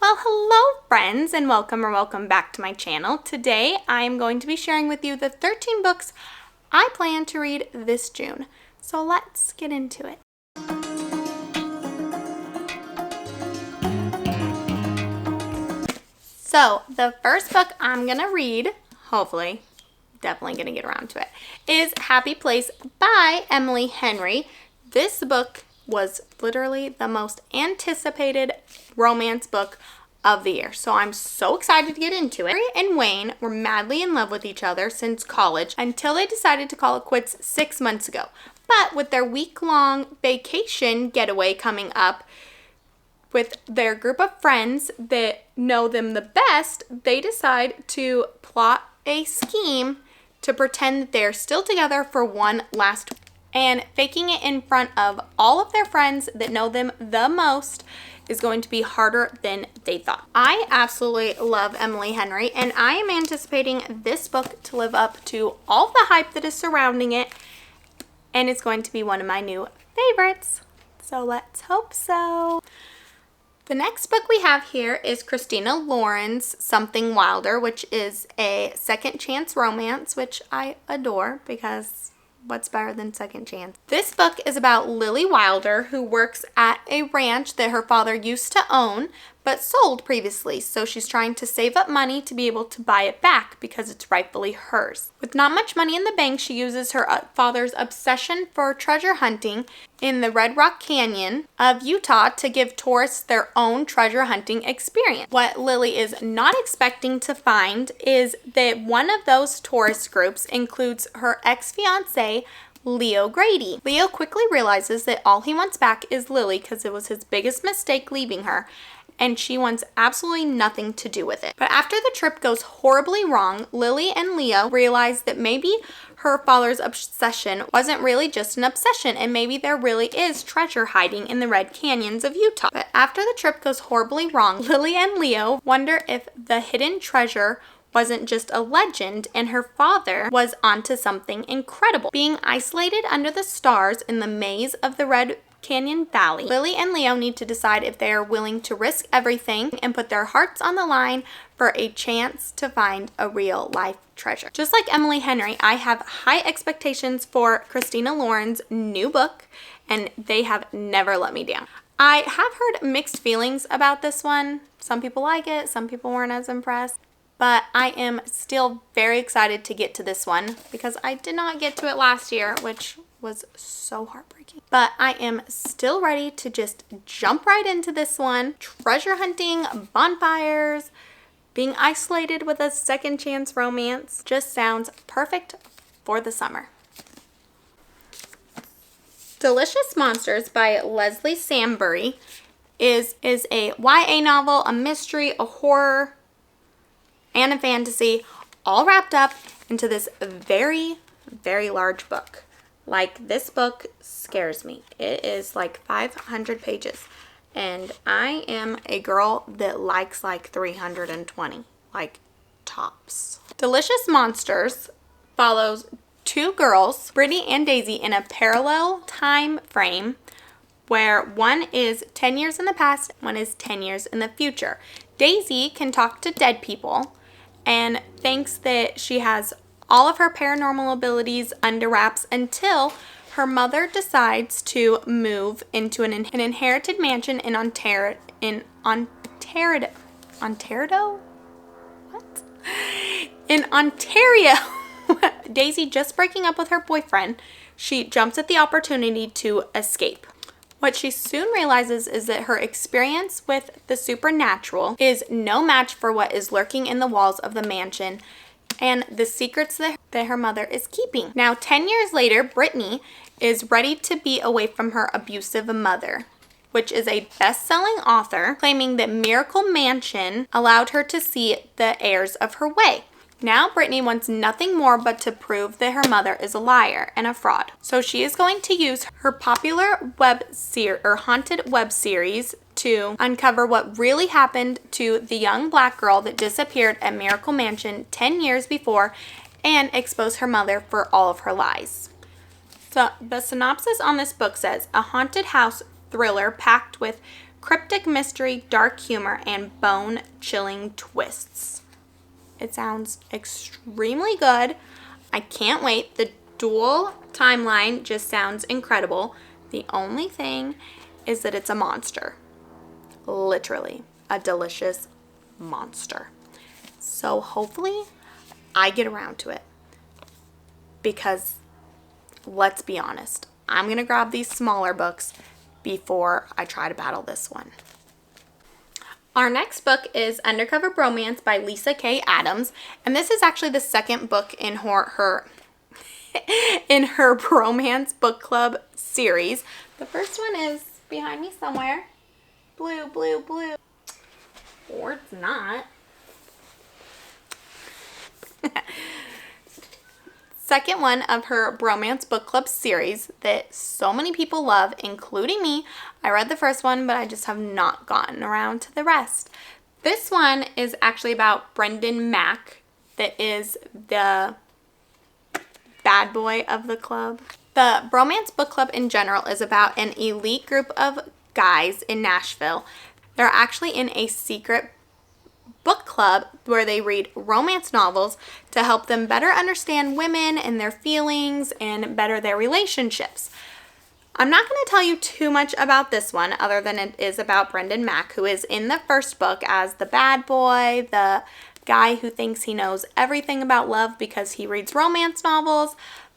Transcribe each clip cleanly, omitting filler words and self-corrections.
Well, hello friends, and welcome back to my channel. Today I am going to be sharing with you the 13 books I plan to read this June. So let's get into it. So the first book I'm going to read, hopefully, definitely going to get around to it, is Happy Place by Emily Henry. This book was literally the most anticipated romance book of the year. So I'm so excited to get into it. Harry and Wayne were madly in love with each other since college until they decided to call it quits 6 months ago. But with their week-long vacation getaway coming up, with their group of friends that know them the best, they decide to plot a scheme to pretend that they're still together for one last week. And faking it in front of all of their friends that know them the most is going to be harder than they thought. I absolutely love Emily Henry, and I am anticipating this book to live up to all the hype that is surrounding it, and it's going to be one of my new favorites. So let's hope so. The next book we have here is Christina Lauren's Something Wilder, which is a second chance romance, which I adore because what's better than second chance? This book is about Lily Wilder, who works at a ranch that her father used to own but sold previously, so she's trying to save up money to be able to buy it back because it's rightfully hers. With not much money in the bank, she uses her father's obsession for treasure hunting in the Red Rock Canyon of Utah to give tourists their own treasure hunting experience. What Lily is not expecting to find is that one of those tourist groups includes her ex-fiancé, Leo Grady. Leo quickly realizes that all he wants back is Lily because it was his biggest mistake leaving her, and she wants absolutely nothing to do with it. But after the trip goes horribly wrong, Lily and Leo realize that maybe her father's obsession wasn't really just an obsession, and maybe there really is treasure hiding in the Red Canyons of Utah. But after the trip goes horribly wrong, Lily and Leo wonder if the hidden treasure wasn't just a legend and her father was onto something incredible. Being isolated under the stars in the maze of the Red Canyon Valley, Lily and Leo need to decide if they are willing to risk everything and put their hearts on the line for a chance to find a real life treasure. Just like Emily Henry, I have high expectations for Christina Lauren's new book, and they have never let me down. I have heard mixed feelings about this one. Some people like it, some people weren't as impressed. But I am still very excited to get to this one because I did not get to it last year, which was so heartbreaking. But I am still ready to just jump right into this one. Treasure hunting, bonfires, being isolated with a second chance romance just sounds perfect for the summer. Delicious Monsters by Leslie Sambury is a YA novel, a mystery, a horror, and a fantasy, all wrapped up into this very, very large book. Like, this book scares me. It is like 500 pages, and I am a girl that likes like 320, like tops. Delicious Monsters follows two girls, Brittany and Daisy, in a parallel time frame where one is 10 years in the past, one is 10 years in the future. Daisy can talk to dead people and thinks that she has all of her paranormal abilities under wraps until her mother decides to move into an inherited mansion in Ontario. What? In Ontario. Daisy just breaking up with her boyfriend, she jumps at the opportunity to escape. What she soon realizes is that her experience with the supernatural is no match for what is lurking in the walls of the mansion and the secrets that her mother is keeping. Now, 10 years later, Brittany is ready to be away from her abusive mother, which is a best-selling author, claiming that Miracle Mansion allowed her to see the errors of her way. Now Brittany wants nothing more but to prove that her mother is a liar and a fraud. So she is going to use her popular haunted web series to uncover what really happened to the young black girl that disappeared at Miracle Mansion 10 years before and expose her mother for all of her lies. So the synopsis on this book says, a haunted house thriller packed with cryptic mystery, dark humor, and bone-chilling twists. It sounds extremely good. I can't wait. The dual timeline just sounds incredible. The only thing is that it's a monster. Literally, a delicious monster. So hopefully I get around to it, because let's be honest, I'm going to grab these smaller books before I try to battle this one. Our next book is Undercover Bromance by Lisa K. Adams, and this is actually the second book in her Bromance Book Club series. The first one is behind me somewhere. Blue, blue, blue. Or it's not. Second one of her Bromance Book Club series that so many people love, including me. I read the first one, but I just have not gotten around to the rest. This one is actually about Brendan Mack, that is the bad boy of the club. The Bromance Book Club in general is about an elite group of guys in Nashville. They're actually in a secret book club where they read romance novels to help them better understand women and their feelings and better their relationships. I'm not going to tell you too much about this one other than it is about Brendan Mack, who is in the first book as the bad boy, the guy who thinks he knows everything about love because he reads romance novels.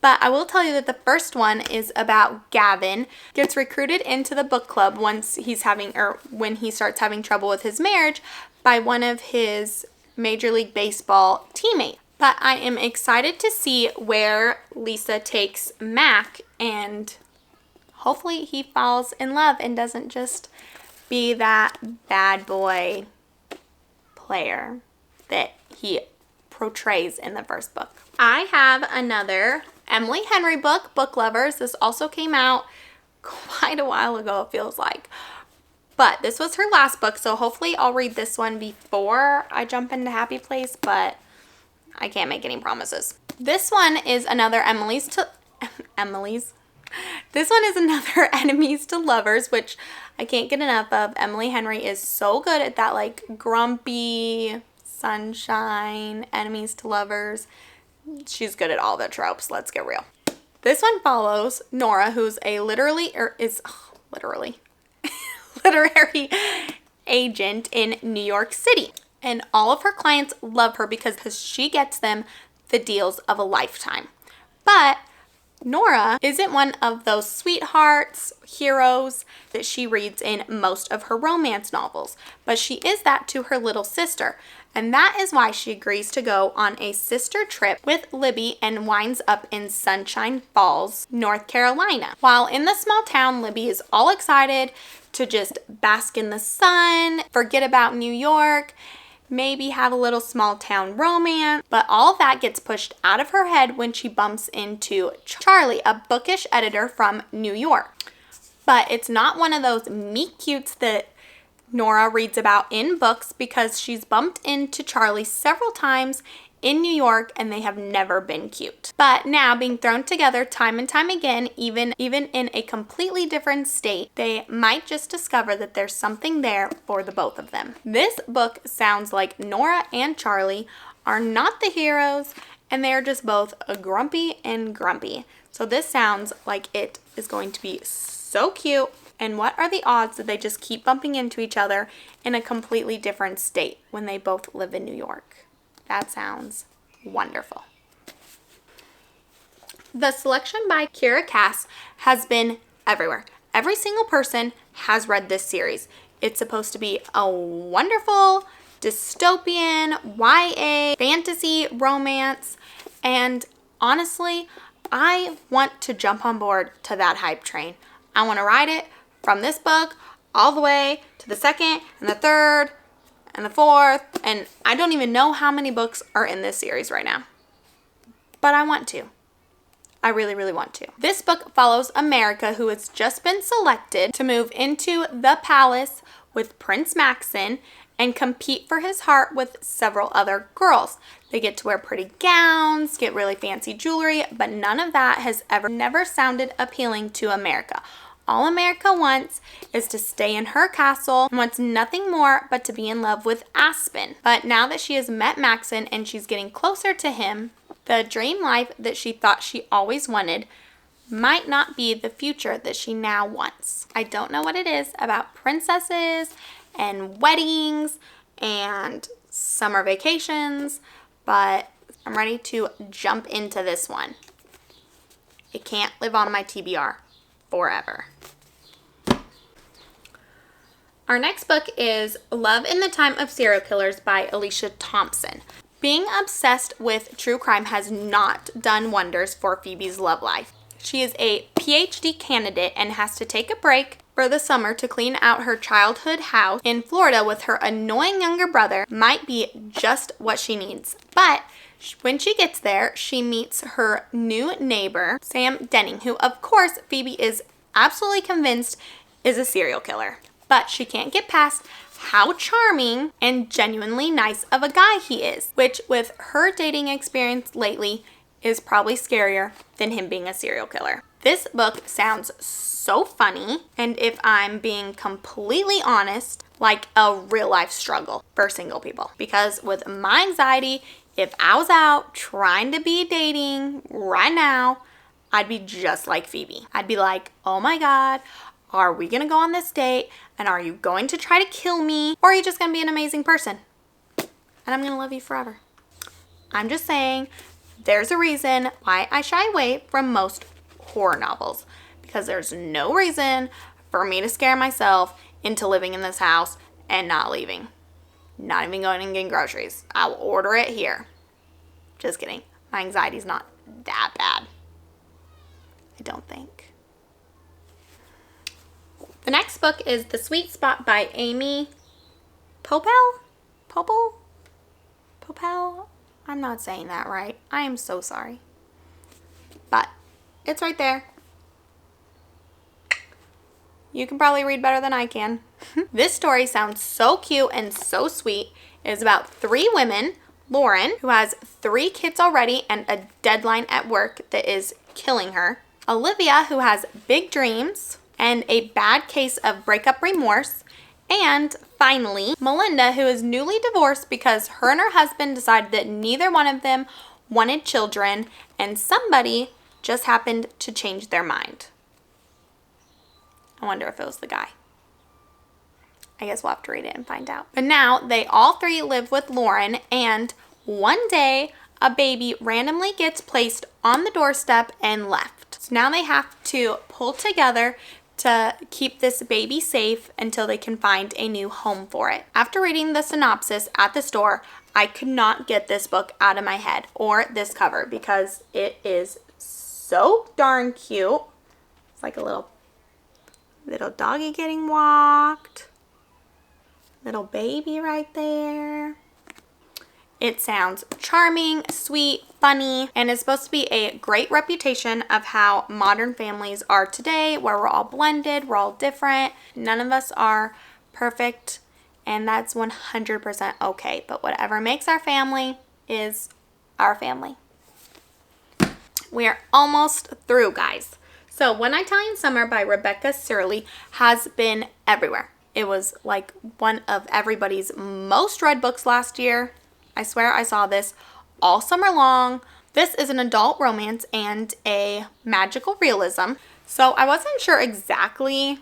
But I will tell you that the first one is about Gavin. Gets recruited into the book club when he starts having trouble with his marriage by one of his Major League Baseball teammates. But I am excited to see where Lisa takes Mac, and hopefully he falls in love and doesn't just be that bad boy player that he portrays in the first book. I have another Emily Henry book, Book Lovers. This also came out quite a while ago, it feels like. But this was her last book, so hopefully I'll read this one before I jump into Happy Place, but I can't make any promises. This one is another Enemies to Lovers, which I can't get enough of. Emily Henry is so good at that, like, grumpy, sunshine, enemies to lovers. She's good at all the tropes, let's get real. This one follows Nora, who's a literary agent in New York City. And all of her clients love her because she gets them the deals of a lifetime. But Nora isn't one of those sweethearts, heroes that she reads in most of her romance novels, but she is that to her little sister. And that is why she agrees to go on a sister trip with Libby and winds up in Sunshine Falls, North Carolina. While in the small town, Libby is all excited to just bask in the sun, forget about New York, maybe have a little small town romance, but all of that gets pushed out of her head when she bumps into Charlie, a bookish editor from New York. But it's not one of those meet cutes that Nora reads about in books, because she's bumped into Charlie several times in New York and they have never been cute. But now, being thrown together time and time again, even in a completely different state, they might just discover that there's something there for the both of them. This book sounds like Nora and Charlie are not the heroes and they're just both grumpy and grumpy. So this sounds like it is going to be so cute. And what are the odds that they just keep bumping into each other in a completely different state when they both live in New York? That sounds wonderful. The selection by Kira Cass has been everywhere. Every single person has read this series. It's supposed to be a wonderful dystopian, YA, fantasy, romance, and honestly, I want to jump on board to that hype train. I want to ride it from this book all the way to the second and the third and the fourth, and I don't even know how many books are in this series right now. But I want to. I really, really want to. This book follows America, who has just been selected to move into the palace with Prince Maxon and compete for his heart with several other girls. They get to wear pretty gowns, get really fancy jewelry, but none of that has never sounded appealing to America. all America wants is to stay in her castle and wants nothing more but to be in love with Aspen. But now that she has met Maxon and she's getting closer to him, the dream life that she thought she always wanted might not be the future that she now wants. I don't know what it is about princesses and weddings and summer vacations, but I'm ready to jump into this one. It can't live on my TBR forever. Our next book is Love in the Time of Serial Killers by Alicia Thompson. Being obsessed with true crime has not done wonders for Phoebe's love life. She is a PhD candidate and has to take a break for the summer to clean out her childhood house in Florida with her annoying younger brother. Might be just what she needs. But when she gets there, she meets her new neighbor, Sam Denning, who of course Phoebe is absolutely convinced is a serial killer. But she can't get past how charming and genuinely nice of a guy he is, which with her dating experience lately is probably scarier than him being a serial killer. This book sounds so funny, and if I'm being completely honest, like a real life struggle for single people. Because with my anxiety, if I was out trying to be dating right now, I'd be just like Phoebe. I'd be like, oh my God, are we gonna go on this date? And are you going to try to kill me? Or are you just gonna be an amazing person? And I'm gonna love you forever. I'm just saying, there's a reason why I shy away from most horror novels. Because there's no reason for me to scare myself into living in this house and not leaving. Not even going and getting groceries. I'll order it here. Just kidding. My anxiety's not that bad. I don't think. The next book is The Sweet Spot by Amy Popel? I'm not saying that right. I am so sorry. But it's right there. You can probably read better than I can. This story sounds so cute and so sweet. It is about 3 women. Lauren, who has 3 kids already and a deadline at work that is killing her. Olivia, who has big dreams and a bad case of breakup remorse. And finally, Melinda, who is newly divorced because her and her husband decided that neither one of them wanted children and somebody just happened to change their mind. I wonder if it was the guy. I guess we'll have to read it and find out. But now they all 3 live with Lauren, and one day a baby randomly gets placed on the doorstep and left. So now they have to pull together to keep this baby safe until they can find a new home for it. After reading the synopsis at the store, I could not get this book out of my head or this cover because it is so darn cute. It's like a little doggy getting walked. Little baby right there. It sounds charming, sweet, funny, and is supposed to be a great reputation of how modern families are today, where we're all blended, we're all different. None of us are perfect, and that's 100% okay. But whatever makes our family is our family. We are almost through, guys. So, One Italian Summer by Rebecca Surley has been everywhere. It was like one of everybody's most read books last year. I swear I saw this all summer long. This is an adult romance and a magical realism. So I wasn't sure exactly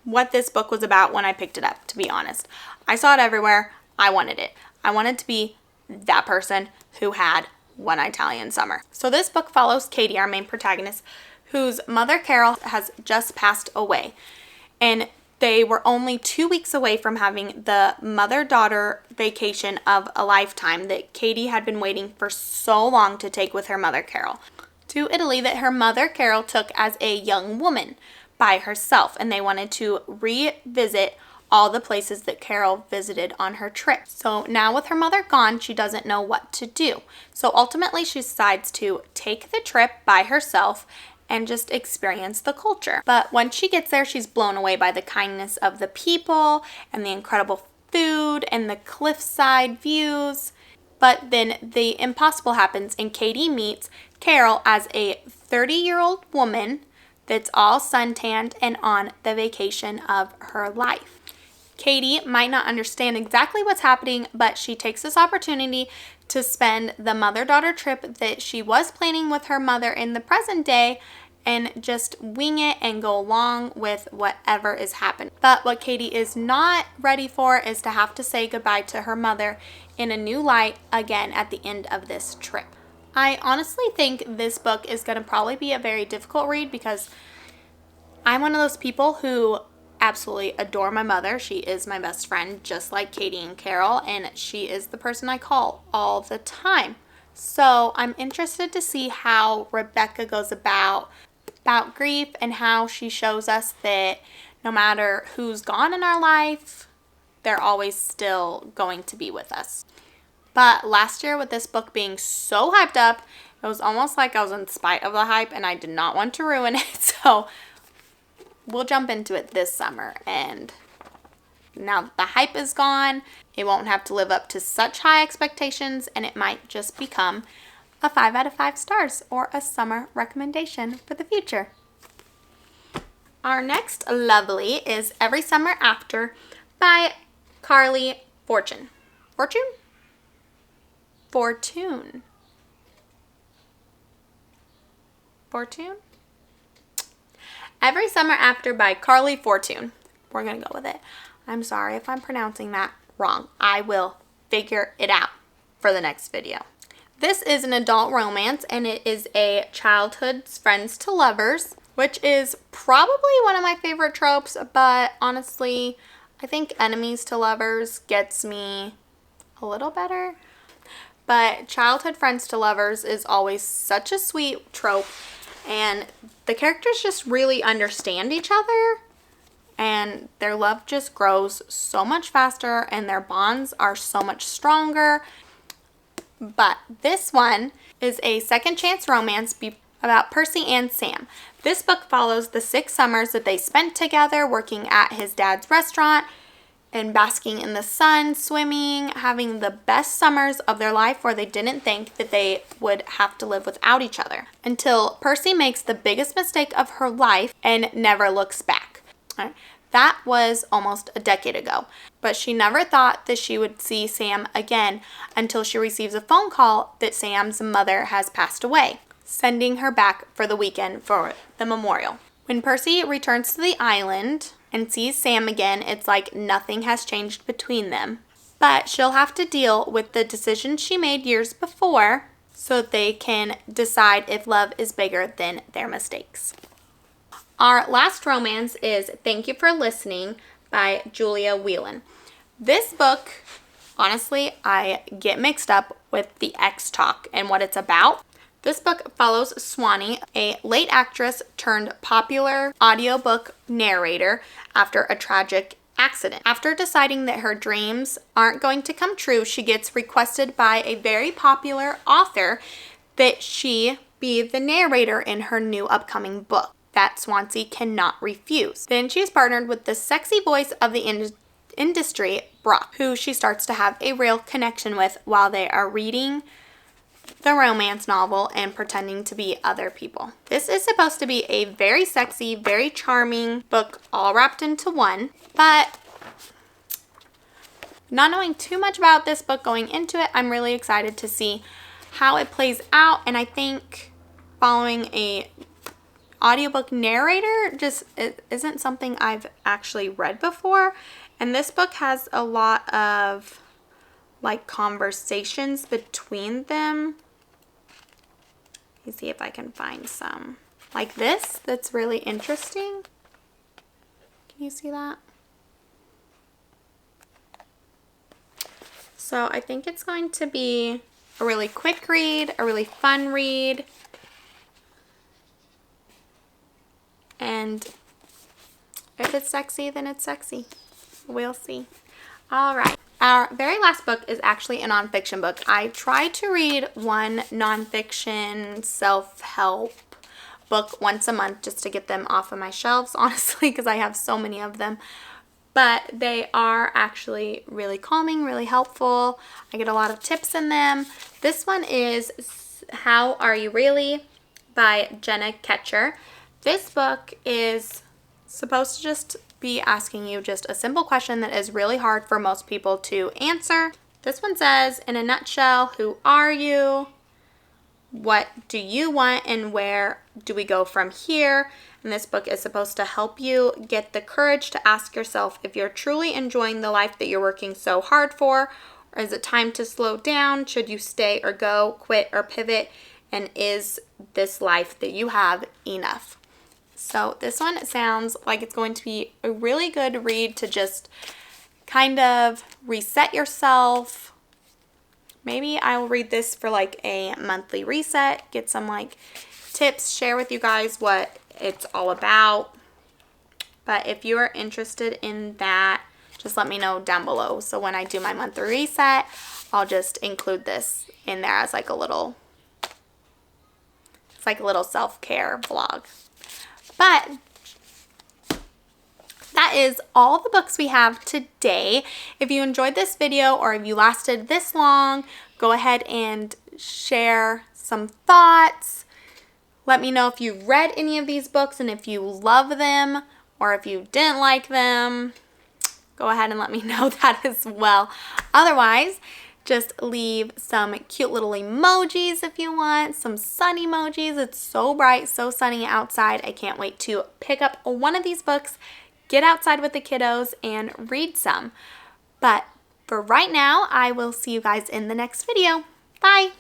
what this book was about when I picked it up, to be honest. I saw it everywhere. I wanted it. I wanted to be that person who had One Italian Summer. So this book follows Katie, our main protagonist, whose mother Carol has just passed away. And they were only 2 weeks away from having the mother-daughter vacation of a lifetime that Katie had been waiting for so long to take with her mother Carol to Italy, that her mother Carol took as a young woman by herself, and they wanted to revisit all the places that Carol visited on her trip. So now with her mother gone, she doesn't know what to do. So ultimately she decides to take the trip by herself and just experience the culture. But once she gets there, she's blown away by the kindness of the people and the incredible food and the cliffside views. But then the impossible happens and Katie meets Carol as a 30-year-old woman that's all suntanned and on the vacation of her life. Katie might not understand exactly what's happening, but she takes this opportunity to spend the mother-daughter trip that she was planning with her mother in the present day and just wing it and go along with whatever is happening. But what Katie is not ready for is to have to say goodbye to her mother in a new light again at the end of this trip. I honestly think this book is going to probably be a very difficult read because I'm one of those people who absolutely adore my mother. She is my best friend, just like Katie and Carol, and she is the person I call all the time. So I'm interested to see how Rebecca goes about grief and how she shows us that no matter who's gone in our life, they're always still going to be with us. But last year, with this book being so hyped up, it was almost like I was in spite of the hype and I did not want to ruin it. So we'll jump into it this summer, and now that the hype is gone, it won't have to live up to such high expectations, and it might just become a 5 out of 5 stars or a summer recommendation for the future. Our next lovely is Every Summer After by Carly Fortune. Every Summer After by Carly Fortune. We're going to go with it. I'm sorry if I'm pronouncing that wrong. I will figure it out for the next video. This is an adult romance, and it is a childhood's friends to lovers, which is probably one of my favorite tropes, but honestly, I think enemies to lovers gets me a little better. But childhood friends to lovers is always such a sweet trope, and the characters just really understand each other, and their love just grows so much faster, and their bonds are so much stronger. But this one is a second chance romance about Percy and Sam. This book follows the 6 summers that they spent together working at his dad's restaurant and basking in the sun, swimming, having the best summers of their life where they didn't think that they would have to live without each other. Until Percy makes the biggest mistake of her life and never looks back. That was almost a decade ago, but she never thought that she would see Sam again until she receives a phone call that Sam's mother has passed away, sending her back for the weekend for the memorial. When Percy returns to the island and sees Sam again, it's like nothing has changed between them. But she'll have to deal with the decisions she made years before so that they can decide if love is bigger than their mistakes. Our last romance is Thank You for Listening by Julia Whelan. This book, honestly, I get mixed up with the X Talk and what it's about. This book follows Swanee, a late actress turned popular audiobook narrator after a tragic accident. After deciding that her dreams aren't going to come true, she gets requested by a very popular author that she be the narrator in her new upcoming book that Swansea cannot refuse. Then she's partnered with the sexy voice of the industry, Brock, who she starts to have a real connection with while they are reading the romance novel and pretending to be other people. This is supposed to be a very sexy, very charming book all wrapped into one, but not knowing too much about this book going into it, I'm really excited to see how it plays out, and I think following a audiobook narrator just isn't something I've actually read before, and this book has a lot of like conversations between them. Let me see if I can find some like this that's really interesting. Can you see that? So I think it's going to be a really quick read, a really fun read. And if it's sexy, then it's sexy. We'll see. All right. Our very last book is actually a nonfiction book. I try to read one nonfiction self-help book once a month just to get them off of my shelves, honestly, because I have so many of them. But they are actually really calming, really helpful. I get a lot of tips in them. This one is How Are You Really by Jenna Ketcher. This book is supposed to just be asking you just a simple question that is really hard for most people to answer. This one says, in a nutshell, who are you? What do you want, and where do we go from here? And this book is supposed to help you get the courage to ask yourself if you're truly enjoying the life that you're working so hard for, or is it time to slow down? Should you stay or go, quit or pivot? And is this life that you have enough? So this one sounds like it's going to be a really good read to just kind of reset yourself. Maybe I will read this for like a monthly reset, get some like tips, share with you guys what it's all about. But if you are interested in that, just let me know down below. So when I do my monthly reset, I'll just include this in there as like a little, it's like a little self-care vlog. But that is all the books we have today. If you enjoyed this video or if you lasted this long, go ahead and share some thoughts. Let me know if you've read any of these books and if you love them or if you didn't like them. Go ahead and let me know that as well. Otherwise, just leave some cute little emojis if you want, some sun emojis. It's so bright, so sunny outside. I can't wait to pick up one of these books, get outside with the kiddos, and read some. But for right now, I will see you guys in the next video. Bye!